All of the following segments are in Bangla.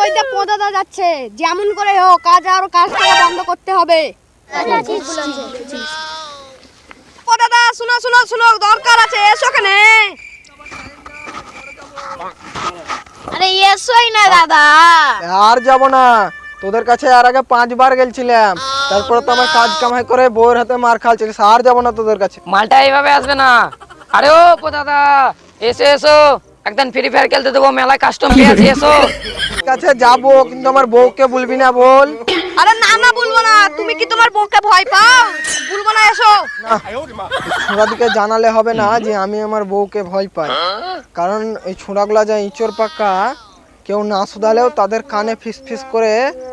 ওই যে পদাদা যাচ্ছে, যেমন করে হোক কাজ আর কাজটা বন্ধ করতে হবে। পদাদা শুনো শুনো শুনো, দরকার আছে, এসো কেনে। আরে এসোই না দাদা। আর যাব না, তোদের কাছে আর আগে 5 বার গেছিলাম, তারপরে তো আমার কাজ কামাই করে বউয়ের হাতে মার খাচ্ছিস। আর যাব না তোদের কাছে। মালটা এইভাবে আসবে না। আরে ও দাদা, এসো এসো, একদম ফ্রি ফায়ার খেলতে দেবো, মেলায় কাস্টম পেয়েছি, এসো। কাছে যাব, কিন্তু আমার বউকে বলবি না বল। আরে না না, বলবো না। তুমি কি তোমার বউকে ভয় পাও? বলবো না, এসো। ছোড়াদিকে জানালে হবে না যে আমি আমার বউকে ভয় পাই, কারণ এই ছোড়াগুলা যা ইঁচড় পাকা, কেউ না শুধালেও তাদের কানে ফিস ফিস করে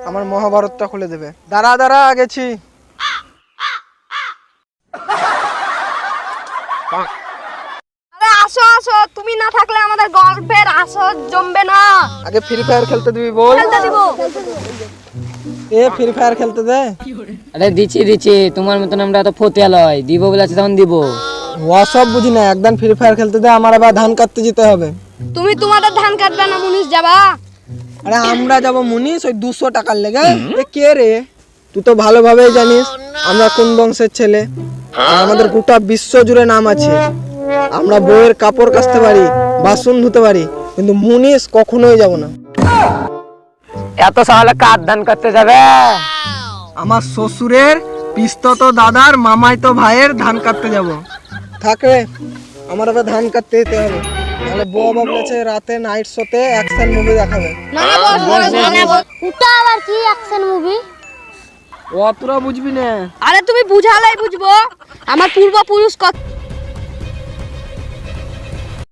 আমার মহাভারতটা খুলে দেবে। দাঁড়া দাঁড়া, গেছি। আরে আসো আসো, তুমি না থাকলে আমাদের গল্পের আসর জমবে না। আগে ফ্রি ফায়ার খেলতে দিবি বল। খেলতে দিব। এ ফ্রি ফায়ার খেলতে দে। আরে দিচ্ছি দিচ্ছি, তোমার মতন আমরা তো ফতিয়া লয়, দিব বলে আছে তখন দিব। ওসব বুঝি না, একদম ফ্রি ফায়ার খেলতে দে, আমার আবার ধান কাটতে যেতে হবে। তুমি তোমাদের ধান কাটবে না, মুনিশ যাবা। আরে আমরা যাব মুনিশ, ওই 200 টাকার লেগে। এ কে রে? তুই তো ভালোভাবেই জানিস আমরা কোন বংশের ছেলে, আর আমাদের গোটা বিশ্ব জুড়ে নাম আছে। আমরা বউয়ের কাপড় কাচতে পারি, বাসন ধুতে পারি, কিন্তু মুনিশ কখনোই যাব না। এত সালে কার ধান করতে যাবে? আমার শ্বশুরের পিস্তত দাদার মামাই তো ভাইয়ের ধান কাটতে যাব। থাক রে, আমার আবার ধান কাটতে যেতে হবে, তাহলে বউ বাবা বলেছে রাতে নাইট শোতে অ্যাকশন মুভি দেখাবে। না না বল। ওটা আবার কি অ্যাকশন মুভি? ও তোরা বুঝবি না। আরে তুমি বুঝালেই বুঝবো। আমার পূর্বপুরুষ